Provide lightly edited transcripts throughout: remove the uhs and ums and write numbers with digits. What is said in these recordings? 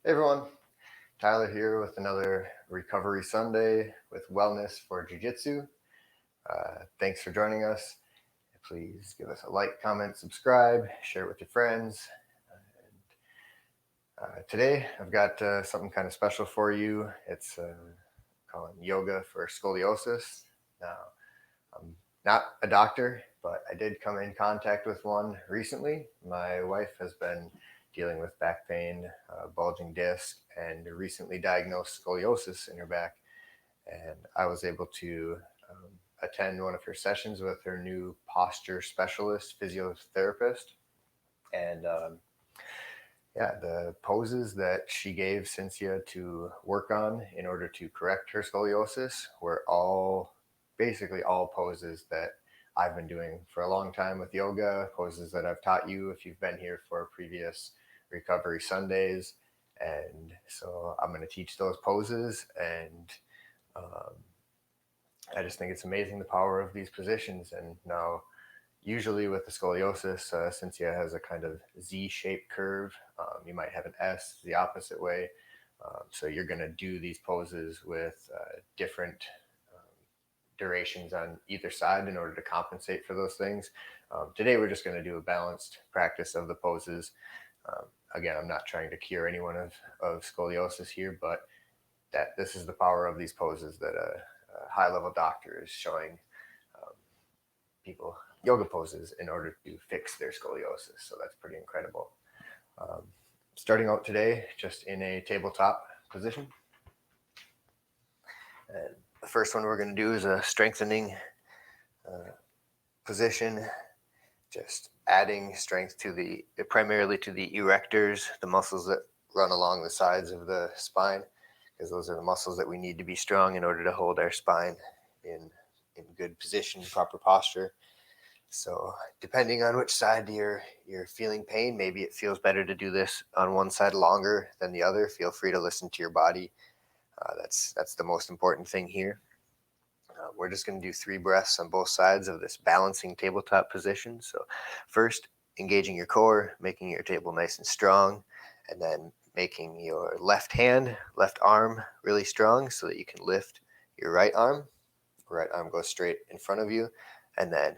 Hey everyone, Tyler here with another Recovery Sunday with Wellness for Jiu-Jitsu. Thanks for joining us. Please give us a like, comment, subscribe, share it with your friends. Today I've got something kind of special for you. It's calling yoga for scoliosis. Now, I'm not a doctor, but I did come in contact with one recently. My wife has been dealing with back pain, bulging disc, and recently diagnosed scoliosis in her back. And I was able to attend one of her sessions with her new posture specialist, physiotherapist. And the poses that she gave Cynthia to work on in order to correct her scoliosis were basically all poses that I've been doing for a long time with yoga, poses that I've taught you if you've been here for previous Recovery Sundays. And so I'm going to teach those poses, and I just think it's amazing the power of these positions. And now, usually with the scoliosis, Cynthia has a kind of Z-shaped curve. You might have an S the opposite way. So you're going to do these poses with different durations on either side in order to compensate for those things. Today we're just going to do a balanced practice of the poses. Again, I'm not trying to cure anyone of scoliosis here, but this is the power of these poses that a high-level doctor is showing people yoga poses in order to fix their scoliosis. So that's pretty incredible. Starting out today, just in a tabletop position. And the first one we're going to do is a strengthening position, just adding strength to primarily to the erectors, the muscles that run along the sides of the spine, because those are the muscles that we need to be strong in order to hold our spine in good position, proper posture. So depending on which side you're feeling pain, maybe it feels better to do this on one side longer than the other. Feel free to listen to your body. That's the most important thing here. We're just going to do 3 breaths on both sides of this balancing tabletop position. So first, engaging your core, making your table nice and strong, and then making your left arm really strong so that you can lift your right arm. Right arm goes straight in front of you, and then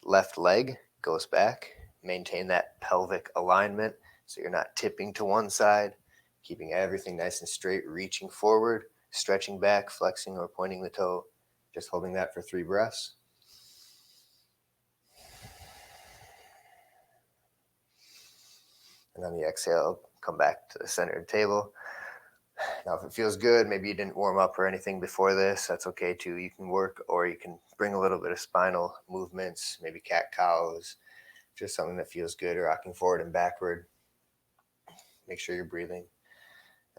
left leg goes back. Maintain that pelvic alignment so you're not tipping to one side, keeping everything nice and straight, reaching forward, stretching back, flexing or pointing the toe. Just holding that for 3 breaths. And on the exhale, come back to the center of the table. Now, if it feels good, maybe you didn't warm up or anything before this, that's okay too. You can work, or you can bring a little bit of spinal movements, maybe cat-cows, just something that feels good, rocking forward and backward. Make sure you're breathing.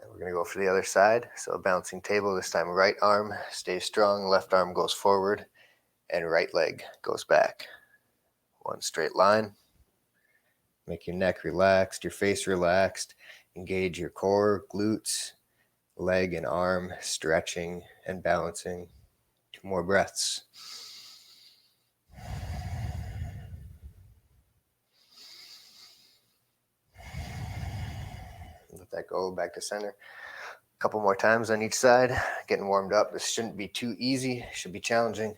And we're going to go for the other side. So a bouncing table, this time right arm stays strong, left arm goes forward, and right leg goes back. One straight line. Make your neck relaxed, your face relaxed. Engage your core, glutes, leg and arm, stretching and balancing. 2 more breaths. Let that go back to center. A couple more times on each side. Getting warmed up. This shouldn't be too easy. It should be challenging.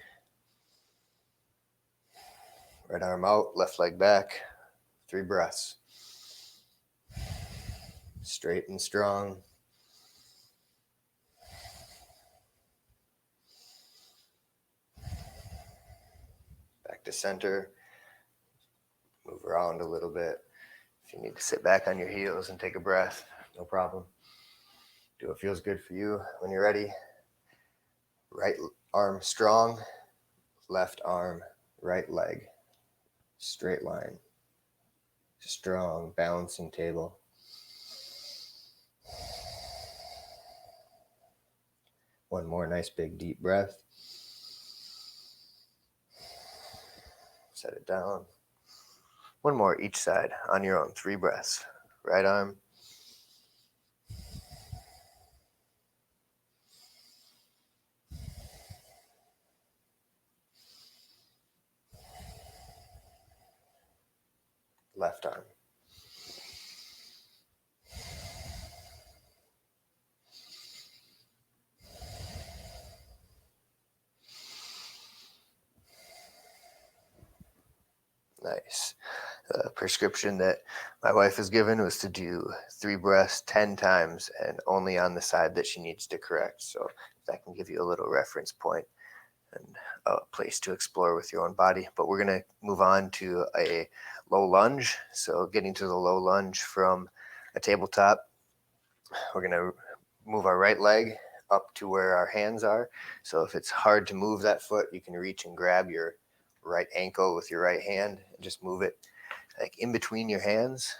Right arm out, left leg back. 3 breaths. Straight and strong. Back to center. Move around a little bit. If you need to sit back on your heels and take a breath, no problem. Do what feels good for you. When you're ready, right arm strong, left arm, right leg. Straight line. Strong, balancing table. One more nice big deep breath. Set it down. One more each side on your own. 3 breaths. Right arm. Left arm. The prescription that my wife was given was to do 3 breaths 10 times and only on the side that she needs to correct. So that can give you a little reference point and a place to explore with your own body. But we're going to move on to a low lunge. So getting to the low lunge from a tabletop, we're going to move our right leg up to where our hands are. So if it's hard to move that foot, you can reach and grab your right ankle with your right hand and just move it like in between your hands.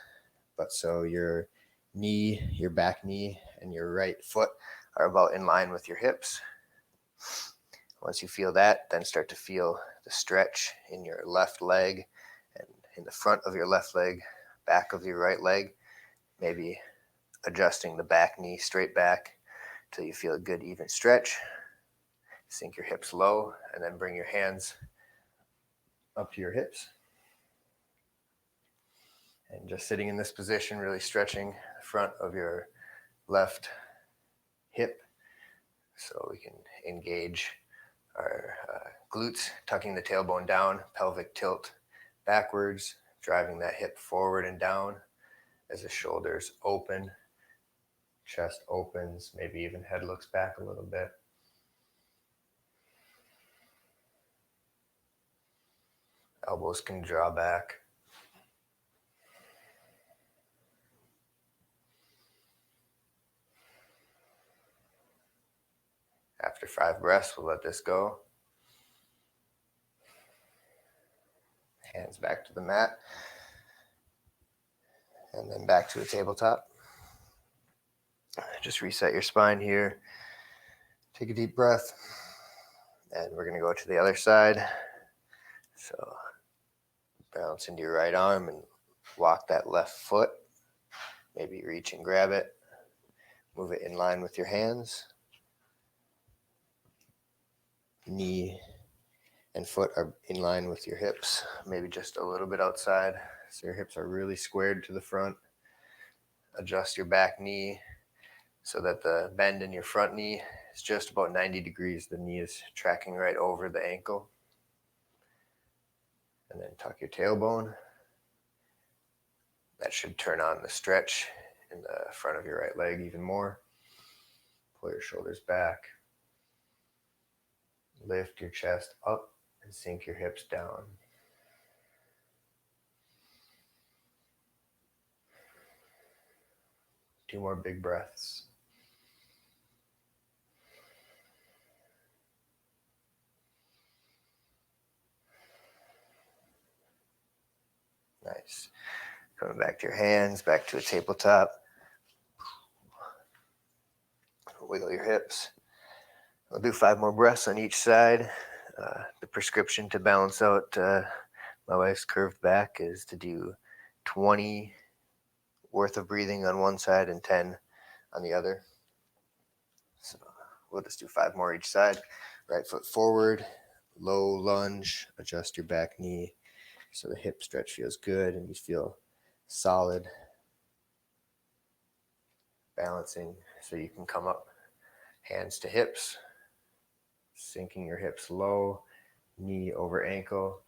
But so your knee, your back knee, and your right foot are about in line with your hips. Once you feel that, then start to feel the stretch in your left leg and in the front of your left leg, back of your right leg, maybe adjusting the back knee straight back until you feel a good even stretch. Sink your hips low and then bring your hands up to your hips. And just sitting in this position, really stretching the front of your left hip so we can engage our glutes, tucking the tailbone down, pelvic tilt backwards, driving that hip forward and down as the shoulders open, chest opens, maybe even head looks back a little bit. Elbows can draw back. After 5 breaths, we'll let this go. Hands back to the mat. And then back to a tabletop. Just reset your spine here. Take a deep breath. And we're going to go to the other side. So balance into your right arm and walk that left foot. Maybe reach and grab it. Move it in line with your hands. Knee and foot are in line with your hips, maybe just a little bit outside. So your hips are really squared to the front. Adjust your back knee so that the bend in your front knee is just about 90 degrees. The knee is tracking right over the ankle. And then tuck your tailbone. That should turn on the stretch in the front of your right leg even more. Pull your shoulders back. Lift your chest up and sink your hips down. Two more big breaths. Nice. Coming back to your hands, back to a tabletop. Wiggle your hips. I'll do 5 more breaths on each side. The prescription to balance out my wife's curved back is to do 20 worth of breathing on one side and 10 on the other. So we'll just do 5 more each side. Right foot forward, low lunge, adjust your back knee so the hip stretch feels good and you feel solid. Balancing so you can come up, hands to hips, sinking your hips low, knee over ankle,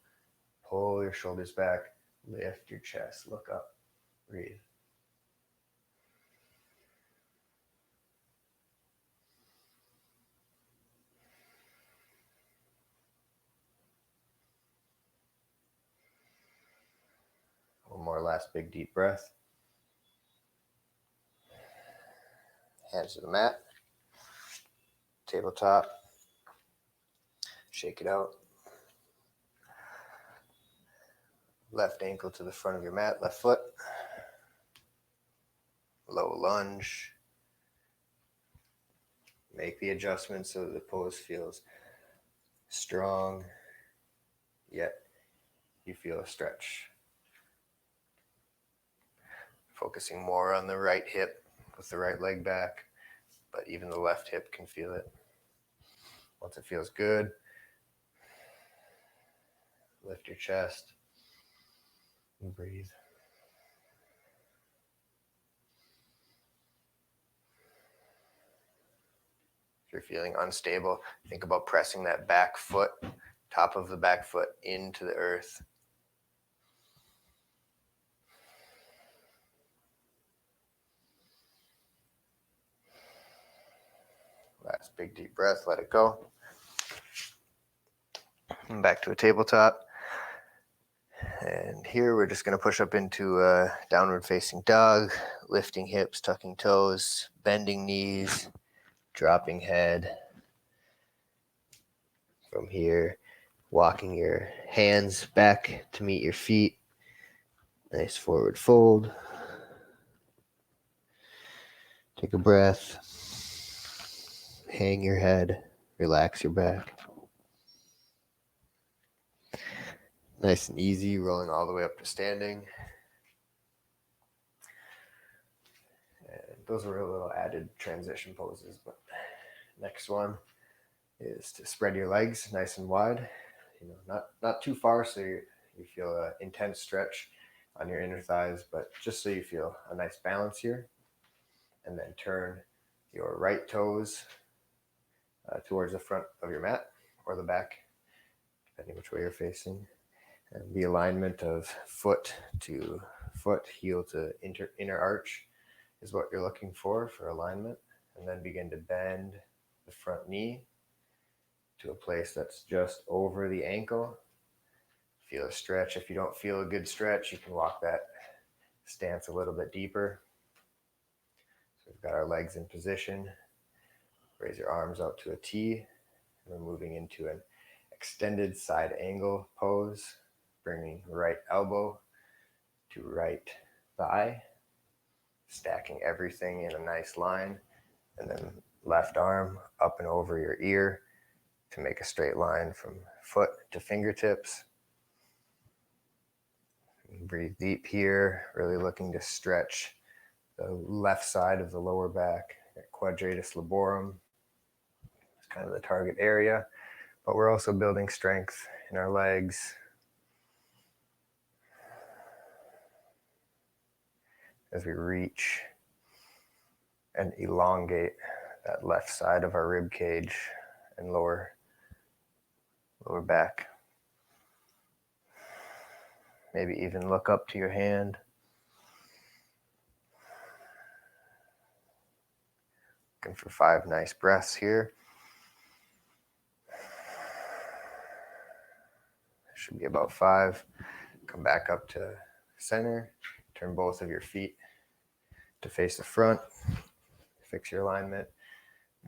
pull your shoulders back, lift your chest, look up, breathe. One more last big deep breath. Hands to the mat, tabletop, shake it out. Left ankle to the front of your mat, left foot. Low lunge. Make the adjustment so the pose feels strong, yet you feel a stretch. Focusing more on the right hip with the right leg back, but even the left hip can feel it. Once it feels good, lift your chest and breathe. If you're feeling unstable, think about pressing that back foot, top of the back foot into the earth. big deep breath, let it go. And back to a tabletop. And here we're just going to push up into a downward facing dog, lifting hips, tucking toes, bending knees, dropping head. From here, walking your hands back to meet your feet. Nice forward fold. Take a breath. Hang your head. Relax your back. Nice and easy, rolling all the way up to standing. And those were a little added transition poses, but next one is to spread your legs nice and wide. Not too far so you feel an intense stretch on your inner thighs, but just so you feel a nice balance here. And then turn your right toes towards the front of your mat or the back, depending which way you're facing. And the alignment of foot to foot, heel to inner arch is what you're looking for alignment. And then begin to bend the front knee to a place that's just over the ankle. Feel a stretch. If you don't feel a good stretch, you can walk that stance a little bit deeper. So we've got our legs in position. Raise your arms out to a T. And we're moving into an extended side angle pose, bringing right elbow to right thigh, stacking everything in a nice line, and then left arm up and over your ear to make a straight line from foot to fingertips. Breathe deep here, really looking to stretch the left side of the lower back, quadratus laborum. It's kind of the target area, but we're also building strength in our legs. As we reach and elongate that left side of our rib cage and lower back. Maybe even look up to your hand. Looking for 5 nice breaths here. Should be about 5. Come back up to center. Turn both of your feet to face the front. Fix your alignment.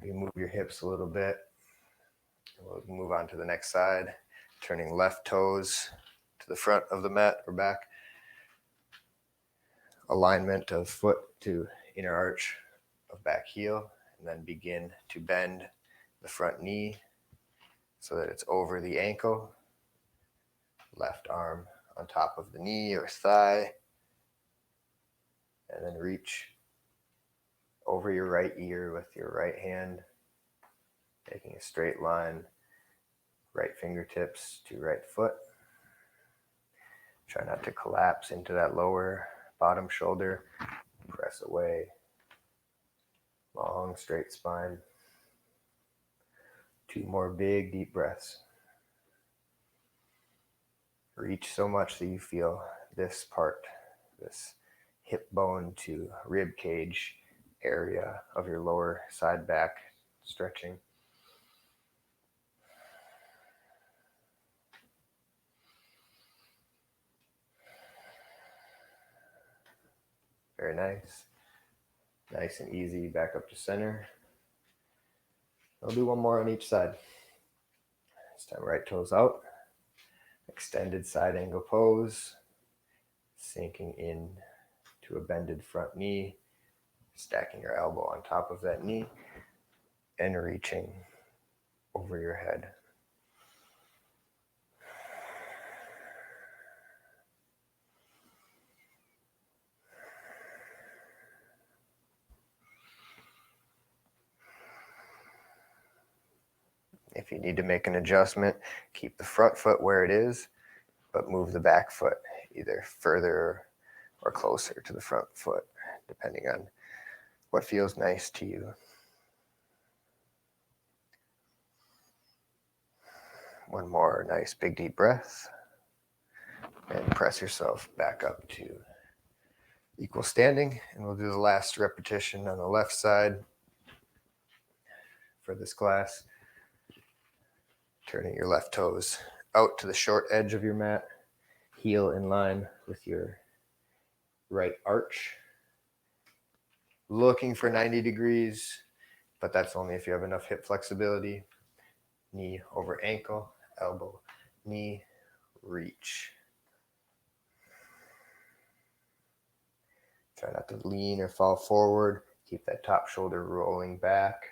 You move your hips a little bit. We'll move on to the next side. Turning left toes to the front of the mat or back. Alignment of foot to inner arch of back heel. And then begin to bend the front knee so that it's over the ankle. Left arm on top of the knee or thigh. And then reach over your right ear with your right hand, taking a straight line, right fingertips to right foot. Try not to collapse into that lower bottom shoulder. Press away. Long, straight spine. 2 more big, deep breaths. Reach so much that you feel this part, this hip bone to rib cage area of your lower side back stretching. Very nice. Nice and easy, back up to center. I'll do 1 more on each side. This time right toes out. Extended side angle pose. Sinking in to a bended front knee. Stacking your elbow on top of that knee. And reaching over your head. If you need to make an adjustment, keep the front foot where it is, but move the back foot either further or closer to the front foot, depending on what feels nice to you. 1 more nice big deep breath, and press yourself back up to equal standing, and we'll do the last repetition on the left side. for this class. Turning your left toes out to the short edge of your mat, heel in line with your right arch. Looking for 90 degrees, but that's only if you have enough hip flexibility. Knee over ankle, elbow, knee, reach. Try not to lean or fall forward. Keep that top shoulder rolling back.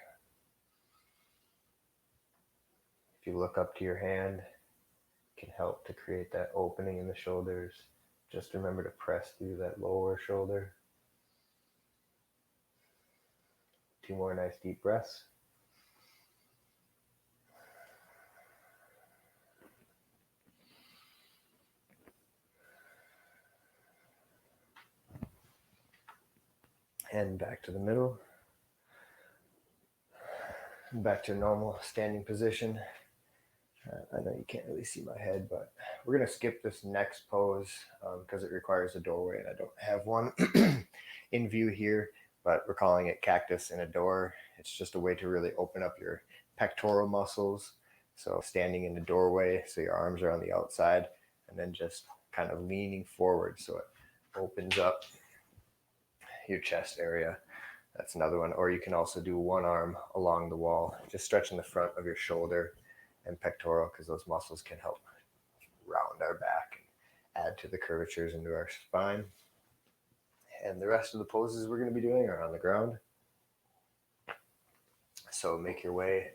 If you look up to your hand, it can help to create that opening in the shoulders. Just remember to press through that lower shoulder. 2 more nice deep breaths. And back to the middle. Back to normal standing position. I know you can't really see my head, but we're going to skip this next pose because it requires a doorway and I don't have one in view here, but we're calling it cactus in a door. It's just a way to really open up your pectoral muscles. So standing in the doorway, so your arms are on the outside, and then just kind of leaning forward so it opens up your chest area. That's another one. Or you can also do one arm along the wall, just stretching the front of your shoulder and pectoral, because those muscles can help round our back and add to the curvatures into our spine. And the rest of the poses we're going to be doing are on the ground. So make your way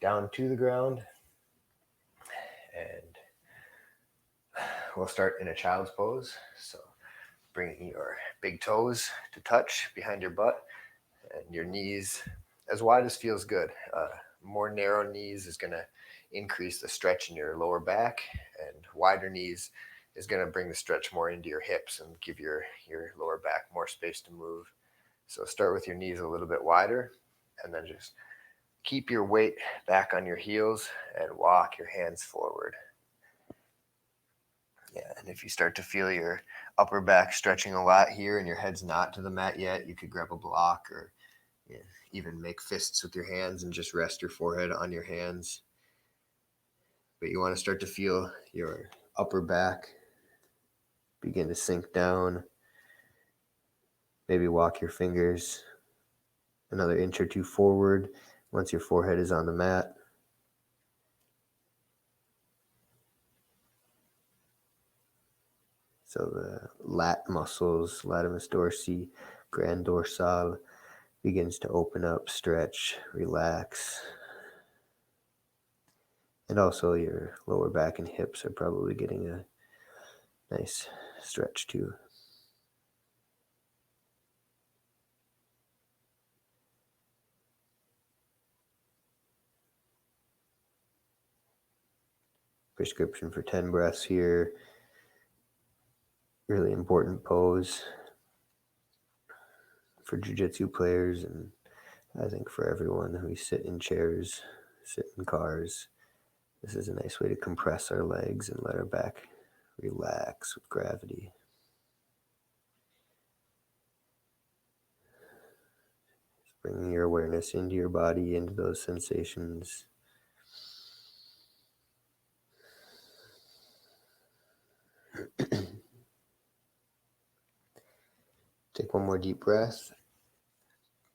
down to the ground, and we'll start in a child's pose. So bring your big toes to touch behind your butt and your knees as wide as feels good. More narrow knees is going to increase the stretch in your lower back, and wider knees is going to bring the stretch more into your hips and give your lower back more space to move. So start with your knees a little bit wider, and then just keep your weight back on your heels and walk your hands forward. Yeah, and if you start to feel your upper back stretching a lot here and your head's not to the mat yet, you could grab a block or even make fists with your hands and just rest your forehead on your hands. But you want to start to feel your upper back begin to sink down. Maybe walk your fingers another inch or two forward once your forehead is on the mat. So the lat muscles, latimus dorsi, grand dorsal, begins to open up, stretch, relax. And also your lower back and hips are probably getting a nice stretch too. Prescription for 10 breaths here. Really important pose for jiu-jitsu players, and I think for everyone who sit in chairs, sit in cars. This is a nice way to compress our legs and let our back relax with gravity. Just bringing your awareness into your body, into those sensations. Take one more deep breath.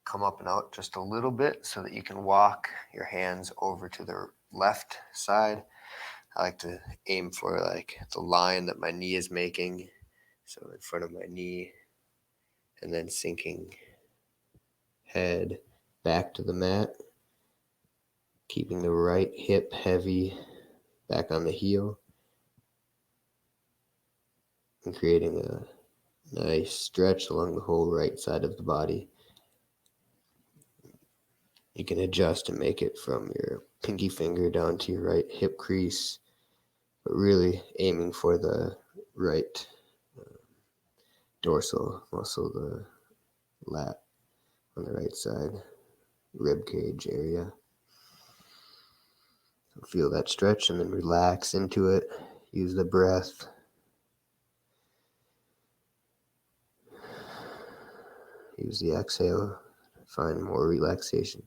Come up and out just a little bit so that you can walk your hands over to the left side. I like to aim for like the line that my knee is making. So in front of my knee, and then sinking head back to the mat, keeping the right hip heavy back on the heel, and creating a nice stretch along the whole right side of the body. You can adjust and make it from your pinky finger down to your right hip crease, but really aiming for the right dorsal muscle, the lat on the right side, rib cage area. So feel that stretch and then relax into it. Use the breath. Use the exhale. Find more relaxation.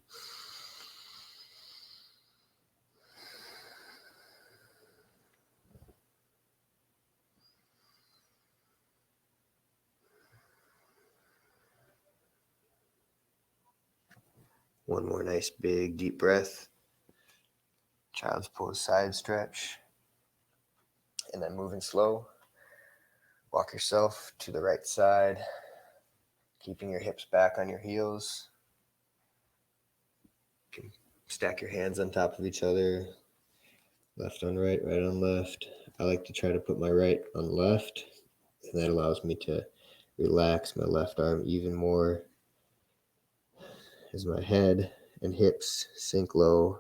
One more nice big deep breath. Child's pose side stretch. And then moving slow, walk yourself to the right side, keeping your hips back on your heels. You can stack your hands on top of each other, left on right, right on left. I like to try to put my right on left, and that allows me to relax my left arm even more as my head and hips sink low,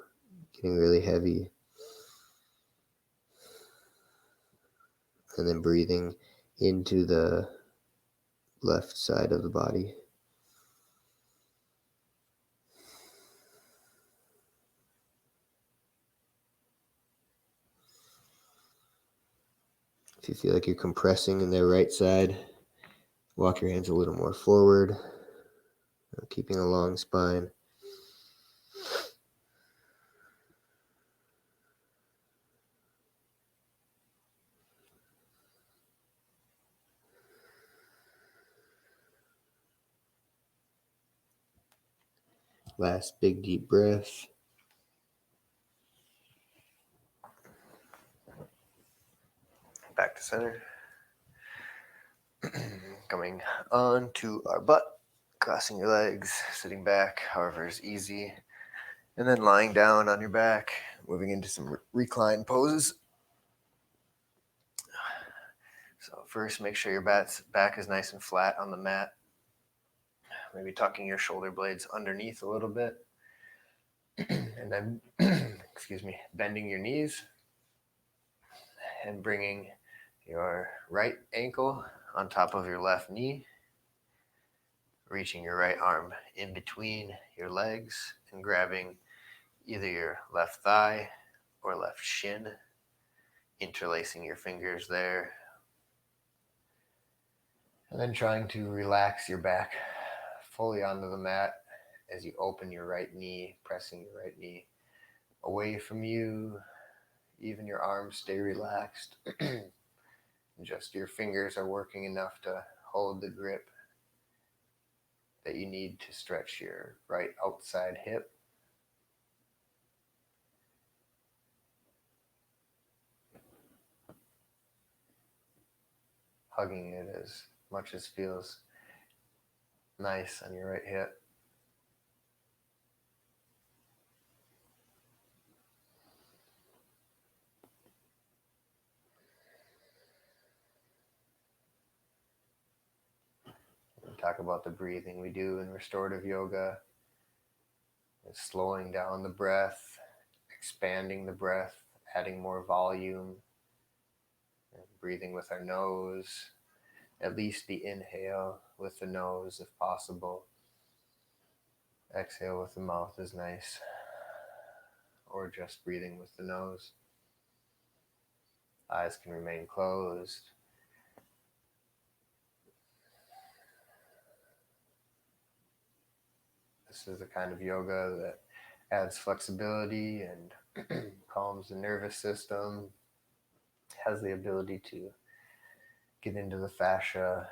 getting really heavy. And then breathing into the left side of the body. If you feel like you're compressing in the right side, walk your hands a little more forward, keeping a long spine. Last big deep breath. Back to center. Coming on to our butt, crossing your legs, sitting back, however is easy. And then lying down on your back, moving into some recline poses. So first, make sure your back is nice and flat on the mat. Maybe tucking your shoulder blades underneath a little bit. And then, bending your knees and bringing your right ankle on top of your left knee, reaching your right arm in between your legs and grabbing either your left thigh or left shin, interlacing your fingers there. And then trying to relax your back fully onto the mat as you open your right knee, pressing your right knee away from you. Even your arms stay relaxed. Just your fingers are working enough to hold the grip that you need to stretch your right outside hip. Hugging it as much as feels nice on your right hip. We talk about the breathing we do in restorative yoga. It's slowing down the breath, expanding the breath, adding more volume, and breathing with our nose. At least the inhale with the nose if possible. Exhale with the mouth is nice. Or just breathing with the nose. Eyes can remain closed. This is the kind of yoga that adds flexibility and calms the nervous system, has the ability to get into the fascia.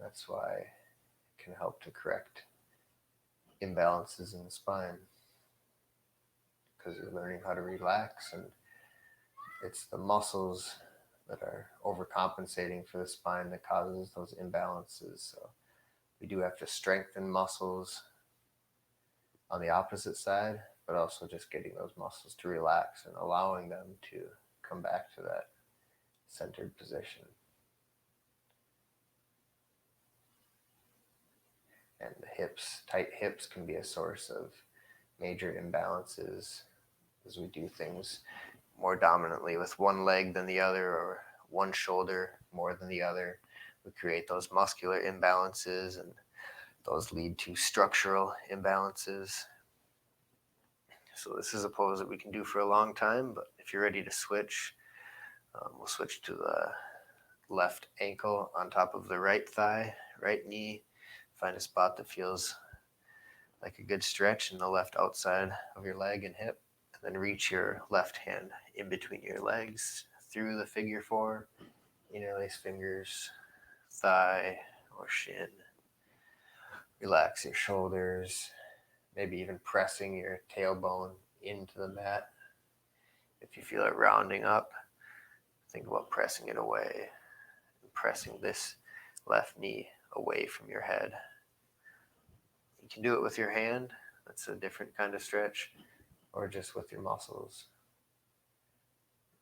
That's why it can help to correct imbalances in the spine, because you're learning how to relax, and it's the muscles that are overcompensating for the spine that causes those imbalances. So we do have to strengthen muscles on the opposite side, but also just getting those muscles to relax and allowing them to come back to that centered position. And the hips, tight hips can be a source of major imbalances as we do things more dominantly with one leg than the other, or one shoulder more than the other. We create those muscular imbalances, and those lead to structural imbalances. So this is a pose that we can do for a long time, but if you're ready to switch, we'll switch to the left ankle on top of the right thigh, right knee. Find a spot that feels like a good stretch in the left outside of your leg and hip. And then reach your left hand in between your legs through the figure four. Interlace fingers, thigh or shin. Relax your shoulders. maybe even pressing your tailbone into the mat. If you feel it rounding up, think about pressing it away, and pressing this left knee away from your head. You can do it with your hand, that's a different kind of stretch, or just with your muscles.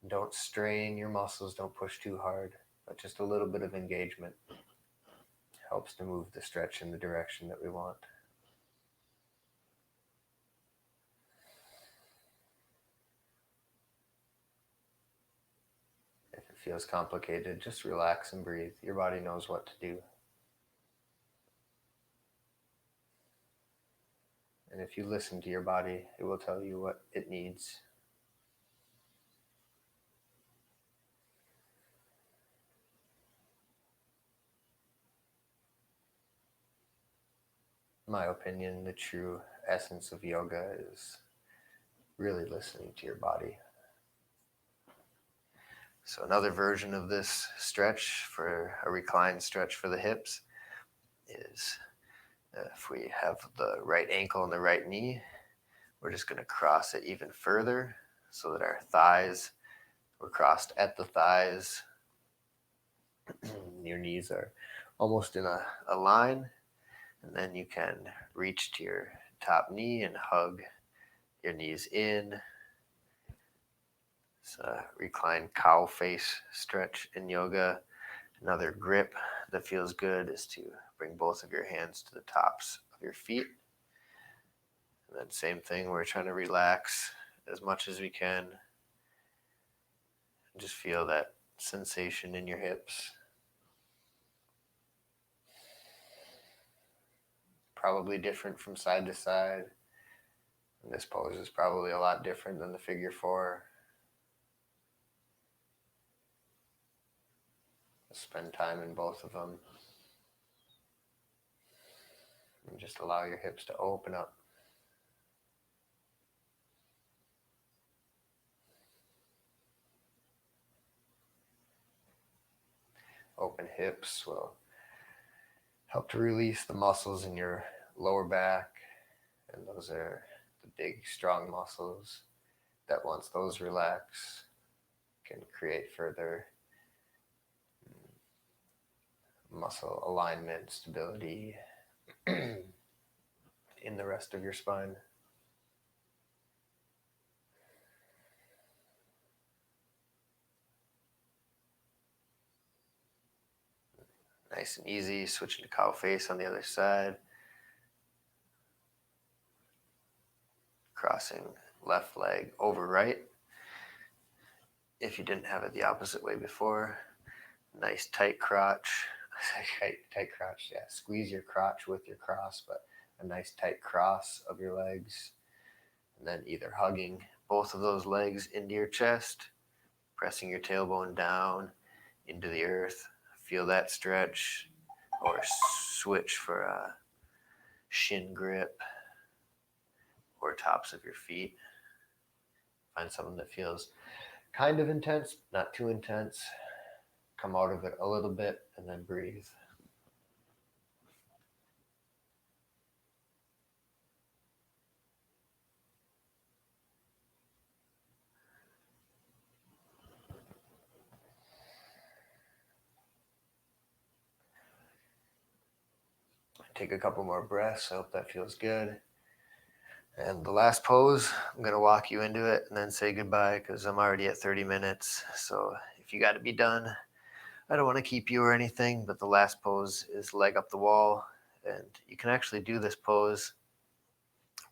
Don't strain your muscles, don't push too hard, but just a little bit of engagement helps to move the stretch in the direction that we want. If it feels complicated, just relax and breathe. Your body knows what to do. And if you listen to your body, it will tell you what it needs. In my opinion, the true essence of yoga is really listening to your body. So another version of this stretch, for a reclined stretch for the hips, is if we have the right ankle and the right knee, we're just going to cross it even further so that our thighs, we're crossed at the thighs. Your knees are almost in a line, and then you can reach to your top knee and hug your knees in. It's a reclined cow face stretch in yoga. Another grip that feels good is to bring both of your hands to the tops of your feet. And then same thing, we're trying to relax as much as we can. And just feel that sensation in your hips. Probably different from side to side. And this pose is probably a lot different than the figure four. Spend time in both of them. And just allow your hips to open up. Open hips will help to release the muscles in your lower back. And those are the big, strong muscles that once those relax, can create further muscle alignment, stability in the rest of your spine. Nice and easy, switching to cow face on the other side. Crossing left leg over right. If you didn't have it the opposite way before, nice tight crotch. Tight crotch, yeah. Squeeze your crotch with your cross, but a nice tight cross of your legs. And then either hugging both of those legs into your chest, pressing your tailbone down into the earth. Feel that stretch, or switch for a shin grip or tops of your feet. Find something that feels kind of intense, not too intense. Come out of it a little bit and then breathe. Take a couple more breaths. I hope that feels good. And the last pose, I'm going to walk you into it and then say goodbye because I'm already at 30 minutes. So if you got to be done, I don't want to keep you or anything, but the last pose is leg up the wall. And you can actually do this pose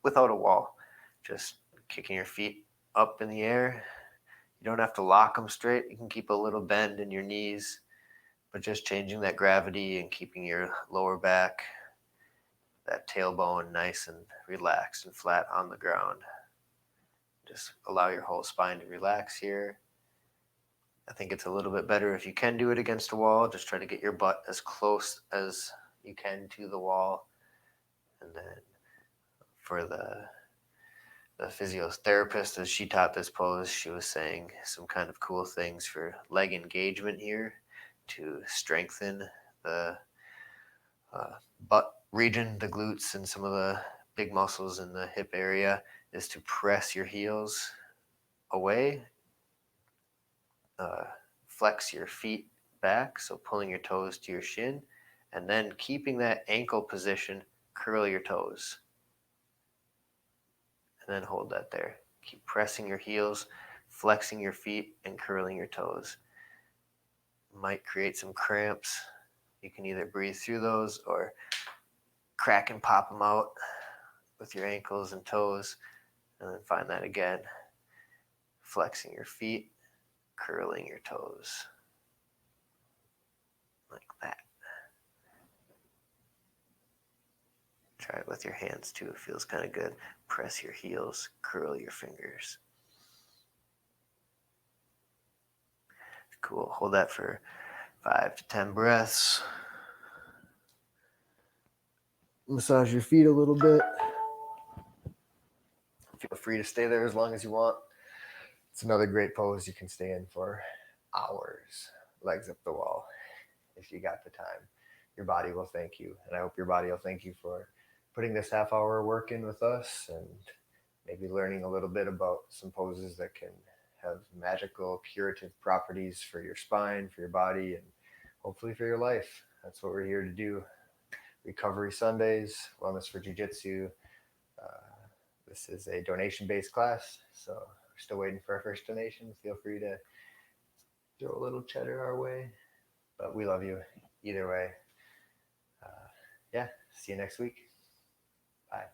without a wall, just kicking your feet up in the air. You don't have to lock them straight. You can keep a little bend in your knees, but just changing that gravity and keeping your lower back, that tailbone nice and relaxed and flat on the ground. Just allow your whole spine to relax here. I think it's a little bit better if you can do it against a wall. Just try to get your butt as close as you can to the wall. And then for the physiotherapist, as she taught this pose, she was saying some kind of cool things for leg engagement here to strengthen the butt region, the glutes, and some of the big muscles in the hip area is to press your heels away, flex your feet back, so pulling your toes to your shin, and then keeping that ankle position, curl your toes, and then hold that there. Keep pressing your heels, flexing your feet, and curling your toes. Might create some cramps. You can either breathe through those or crack and pop them out with your ankles and toes, and then find that again. Flexing your feet, curling your toes. Like that. Try it with your hands too. It feels kind of good. Press your heels, curl your fingers. Cool. Hold that for 5 to 10 breaths. Massage your feet a little bit. Feel free to stay there as long as you want. It's another great pose you can stay in for hours. Legs up the wall if you got the time. Your body will thank you. And I hope your body will thank you for putting this half hour work in with us and maybe learning a little bit about some poses that can have magical curative properties for your spine, for your body, and hopefully for your life. That's what we're here to do. Recovery Sundays, Wellness for Jiu-Jitsu. This is a donation-based class, so we're still waiting for our first donation. Feel free to throw a little cheddar our way, but we love you either way. Yeah, see you next week. Bye.